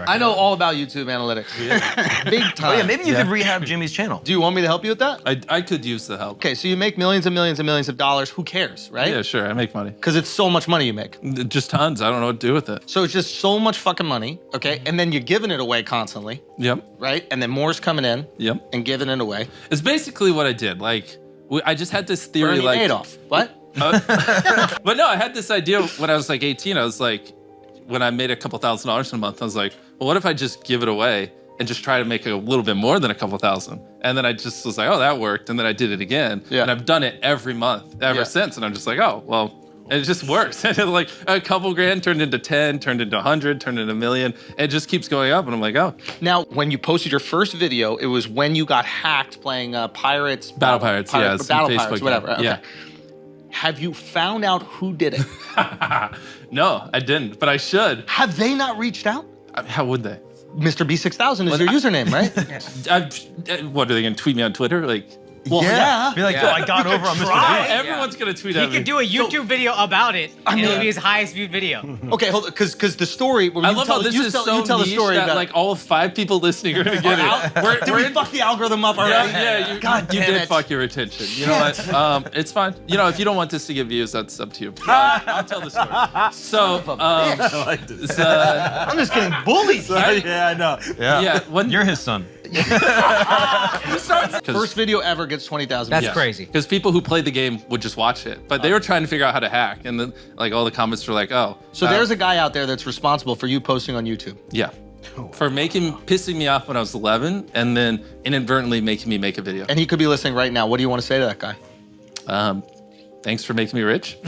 I know all about YouTube analytics. Big time. Oh, yeah, maybe you could rehab Jimmy's channel. Do you want me to help you with that? I could use the help. Okay, so you make millions and millions and millions of dollars. Who cares, right? Yeah, sure. I make money. Because it's so much money you make. Just tons. I don't know what to do with it. So it's just so much fucking money, okay? And then you're giving it away constantly, Yep. right? And then more's coming in Yep. and giving it away. It's basically what I did. Like, I just had this theory, Bernie like Madoff. What? But no, I had this idea when I was like 18. I was like, when I made a couple $1,000s in a month, I was like, well, what if I just give it away and just try to make a little bit more than a couple thousand? And then I just was like, oh, that worked. And then I did it again. Yeah. And I've done it every month ever since. And I'm just like, oh, well, and it just works. And like a couple grand turned into 10, turned into 100, turned into a million. It just keeps going up. And I'm like, oh. Now, when you posted your first video, it was when you got hacked playing Pirates. Battle Pirates, yeah. Battle Facebook Pirates, whatever. game. Okay. Yeah. Have you found out who did it? No, I didn't, but I should. Have they not reached out? How would they? MrBeast6000 is your username, right? What, are they going to tweet me on Twitter? Like, Well, yeah. Be like, yo, I got over on Mr. oh, Beast. everyone's going to tweet He at me. could do a YouTube video about it, and it'll be his highest viewed video. Okay, hold on, because the story. I love how this is so you tell the niche story that about, like all 5 people listening are going to get it. Did we fuck the algorithm up already? Yeah, God you damn did it. fuck your attention. You know what? It's fine. You know, if you don't want this to get views, that's up to you. I'll tell the story. So, I like this. I'm just getting bullied. Yeah, I know. yeah, when You're his son. First video ever gets 20,000 That's views. crazy. because people who played the game would just watch it, but they were trying to figure out how to hack, and then like all the comments were like, "Oh." So there's a guy out there that's responsible for you posting on YouTube. Yeah. For pissing me off when I was 11, and then inadvertently making me make a video. And he could be listening right now. What do you want to say to that guy? Thanks for making me rich.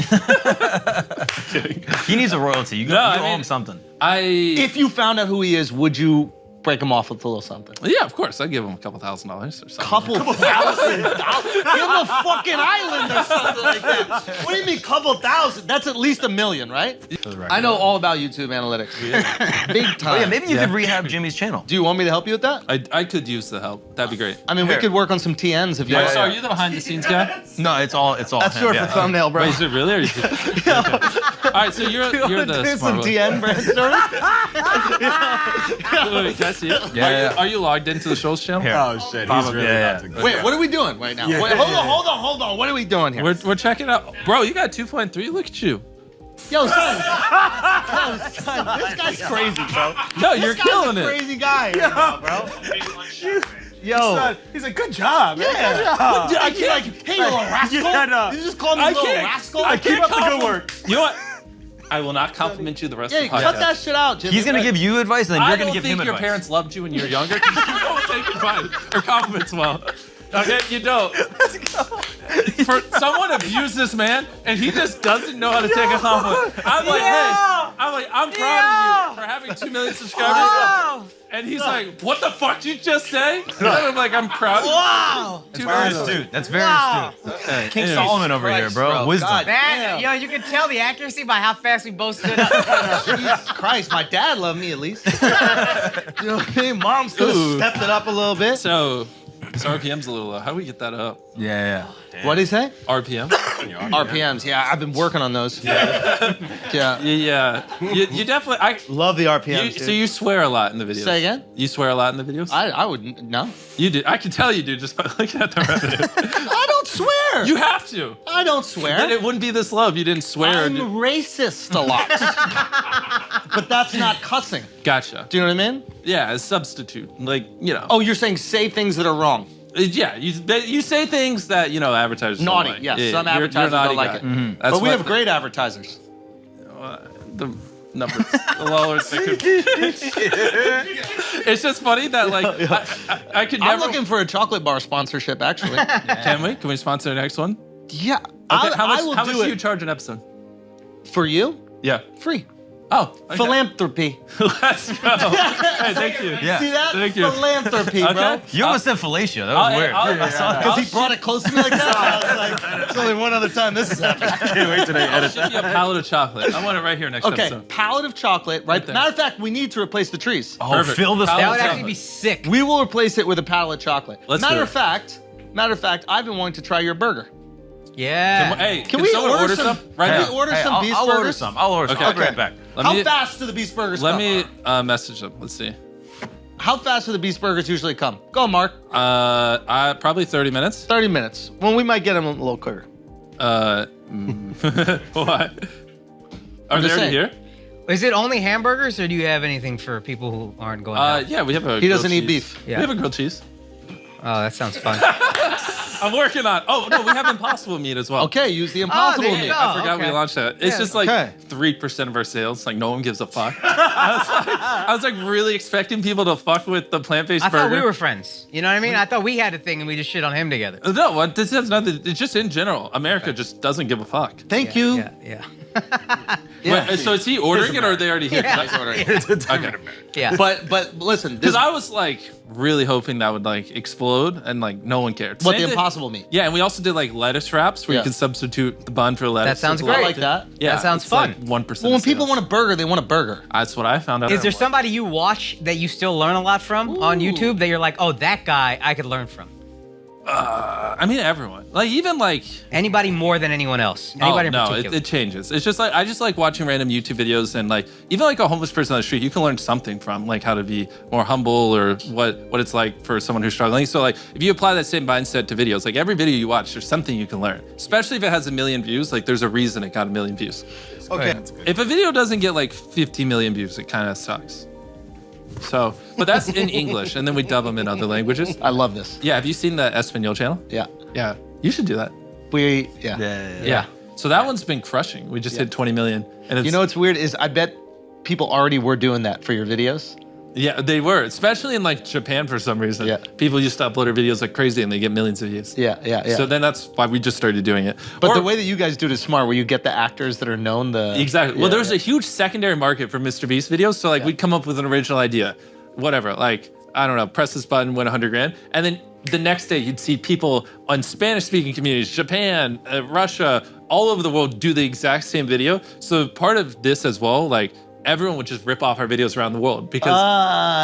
He needs a royalty. You owe him something. If you found out who he is, would you break him off with a little something? Yeah, of course. I'd give him a couple $1,000s or something. Couple thousand dollars? Give him a fucking island or something like that. What do you mean couple thousand? That's at least $1 million, right? I know all about YouTube analytics. Big time. Oh, yeah, maybe you could rehab Jimmy's channel. Do you want me to help you with that? I could use the help. That'd be great. I mean, we could work on some TNs if you want. So are you the behind the scenes guy? No, it's all That's him. short for thumbnail, bro. Wait, is it really? Or is it... Okay. All right, so you're the do some smart one. TN brainstorming? Wait, can I see it? Yeah. Are you logged into the Schulz channel? Oh, shit. He's really about to go. Wait, what are we doing right now? Wait, hold on. What are we doing here? We're checking out. Bro, you got 2.3. Look at you. Yo, son. This guy's crazy, bro. No, you're This guy's killing a it. crazy guy. Yo. He's like, good job, man. Yeah. Good job. I can't like, hey, you little rascal. Yeah, I know. You just call me a little rascal? Keep up the good work. You know what? I will not compliment you the rest Yeah, of the podcast. cut that shit out, Jimmy. He's going to give you advice, and then you're going to give him I don't think your advice. parents loved you when you were younger because you don't take advice or compliments well. Okay, you don't. For someone abused this man, and he just doesn't know how to take a compliment. I'm like, hey, I'm proud of you for having 2 million subscribers. And he's like, what the fuck did you just say? And I'm like, I'm proud. Wow. That's very astute. That's very astute. King Anyways. Solomon over here, bro. Wisdom. God. Man, yo, you can tell the accuracy by how fast we both stood up. Jesus Christ, my dad loved me at least. You know what I mean? Mom's could have Ooh. stepped it up a little bit. So RPM's a little low. How do we get that up? Yeah. What'd he say? RPM? RPMs. Yeah, I've been working on those. Yeah. Yeah. You definitely. Love the RPMs, dude. So you swear a lot in the videos. Say again? You swear a lot in the videos? I would, no. You do. I can tell you do just by looking at the revenue. I don't swear. You have to. I don't Then swear. it wouldn't be this low if you didn't swear. I'm racist a lot. But that's not cussing. Gotcha. Do you know what I mean? Yeah, a substitute. Like, you know. Oh, you're saying say things that are wrong. Yeah, you say things that, you know, advertisers Naughty, don't like. yes. Yeah, Some you're a advertisers naughty don't like guy. it. That's But we what- have great advertisers. The numbers, the lower they could be. It's just funny that, like, I could never... I'm looking for a chocolate bar sponsorship, actually. Can we? Can we sponsor the next one? Yeah. Okay, I will how do much do you it. charge an episode? For you? Yeah. Free. Oh, okay. Philanthropy. Let's go. Hey, thank you. Yeah. See that? Thank you. Philanthropy, bro. Okay. You almost said fellatio. That was weird. Because he brought it close to me like that. I was like, it's only one other time this has happened. Can't wait till they I'll edit ship you a pallet of chocolate. I want it right here next Okay, episode. pallet of chocolate, right? there. Matter of fact, we need to replace the trees. Oh, Perfect. fill this Pallet That of would chocolate. actually be sick. We will replace it with a pallet of chocolate. Let's matter do of it. fact, I've been wanting to try your burger. Yeah. Hey, Can we someone order some? some? Right Can now. we order some beef I'll order burgers? some. I'll order some. Okay. I'll be right back. How fast do the Beast Burgers come? Let me message them. Let's see. How fast do the Beast Burgers usually come? Go on, Mark. Probably 30 minutes. 30 minutes. Well, we might get them a little quicker. What? Are they already here? Is it only hamburgers, or do you have anything for people who aren't going out? Yeah, we have a. He doesn't grilled eat cheese. beef. Yeah. We have a grilled cheese. Oh, that sounds fun. I'm working on. Oh no, we have Impossible meat as well. Okay, use the Impossible there you meat. go. I forgot we okay. launched that. It's Yeah. just like Okay. 3% of our sales. Like no one gives a fuck. I was like really expecting people to fuck with the plant-based I burger. thought we were friends. You know what I mean? I thought we had a thing and we just shit on him together. No, what this has nothing. It's just in general. America just doesn't give a fuck. Thank you. Yeah. Wait, so is he ordering it or are they already here? Yeah. He's ordering it. It's a different matter. Yeah. But listen, Because this, I was like really hoping that would like explode and like no one cared. what Same the thing- Impossible meat. Yeah, and we also did like lettuce wraps where Yeah. you can substitute the bun for lettuce. That sounds It's a lot- I great. like that. Yeah, That sounds it's like fun. 1%. Well, when people want a burger, they want a burger. That's what I found out. Is there somebody you watch that you still learn a lot from on YouTube that you're like, oh, that guy I could learn from? I mean, everyone. Like even like. Anybody more than anyone else? Anybody in no, particular? it changes. It's just like I just like watching random YouTube videos and like even like a homeless person on the street, you can learn something from like how to be more humble or what it's like for someone who's struggling. So like if you apply that same mindset to videos, like every video you watch, there's something you can learn. Especially if it has 1 million views, like there's a reason it got 1 million views. Okay. If a video doesn't get like 50 million views, it kind of sucks. So, but that's in English, and then we dub them in other languages. I love this. Yeah, have you seen the Espanol channel? Yeah. Yeah, you should do that. Yeah. Yeah. So that one's been crushing. We just hit 20 million, and it's, You know what's weird is I bet people already were doing that for your videos. yeah, they were, especially in like Japan for some reason. Yeah. People used to upload their videos like crazy, and they get millions of views. Yeah. So then that's why we just started doing it. But Or- the way that you guys do it is smart, where you get the actors that are known. Exactly. Well, there's a huge secondary market for MrBeast videos. So like we'd come up with an original idea, whatever. Like I don't know, press this button, win 100 grand, and then the next day you'd see people on Spanish-speaking communities, Japan, Russia, all over the world do the exact same video. So part of this as well, like everyone would just rip off our videos around the world because,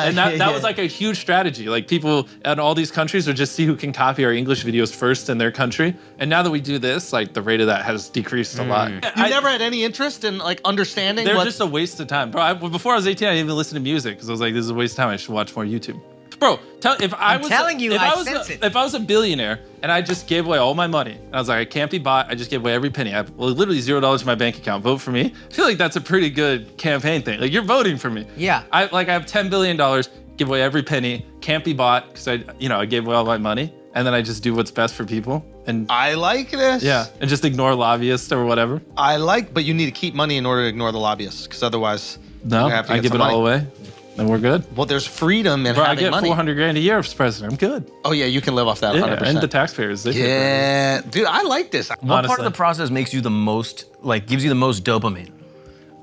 and that was like a huge strategy. Like people in all these countries would just see who can copy our English videos first in their country. And now that we do this, like the rate of that has decreased a lot. You never had any interest in like understanding They're what. just a waste of time, bro. Before I was 18, I didn't even listen to music because I was like, "This is a waste of time. I should watch more YouTube." Bro, I'm telling you, I sense it. If I was a billionaire and I just gave away all my money, and I was like, I can't be bought. I just gave away every penny. I have literally $0 in my bank account. Vote for me. I feel like that's a pretty good campaign thing. Like you're voting for me. Yeah. I have $10 billion. Give away every penny. Can't be bought because I gave away all my money, and then I just do what's best for people. And I like this. yeah, and just ignore lobbyists or whatever. But you need to keep money in order to ignore the lobbyists, because otherwise, No, you have to I get give some it all money. away. Then we're good. Well, there's freedom in Bro, I having get money. 400 grand a year as president. I'm good. Oh yeah, you can live off that. Yeah, 100%. and the taxpayers. They Yeah, dude, I like this. What part Honestly. of the process makes you the most, like, gives you the most dopamine?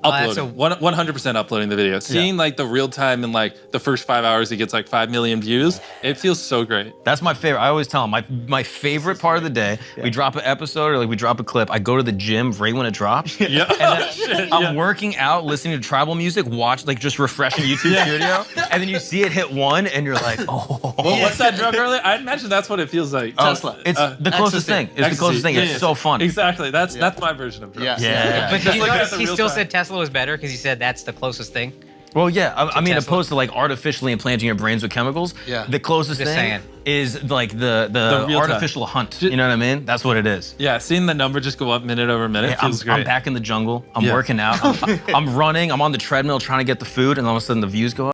that's Uploading. 100% uploading the video. Seeing like the real time in like the first 5 hours, it gets like 5 million views. It feels so great. That's my favorite. I always tell them my favorite part of the day. We drop an episode or like we drop a clip. I go to the gym right when it drops. Yeah. I'm working out, listening to tribal music, watch like just refreshing YouTube Studio, and then you see it hit 1, and you're like, oh. Well, what's that drug earlier? I imagine that's what it feels like. Tesla. It's the closest ecstasy. thing. It's the closest thing. It's so fun. Exactly. That's my version of drugs. Yeah. But did you look at notice the he real still time. said Tesla was better because he said that's the closest thing? Well, yeah. I mean, Tesla. opposed to like artificially implanting your brains with chemicals. Yeah. The closest Just thing saying. is like the real time. artificial hunt. You know what I mean? That's what it is. Yeah, seeing the number just go up minute over minute I'm, feels great. I'm back in the jungle. I'm Yeah. working out. I'm running. I'm on the treadmill trying to get the food, and all of a sudden the views go up.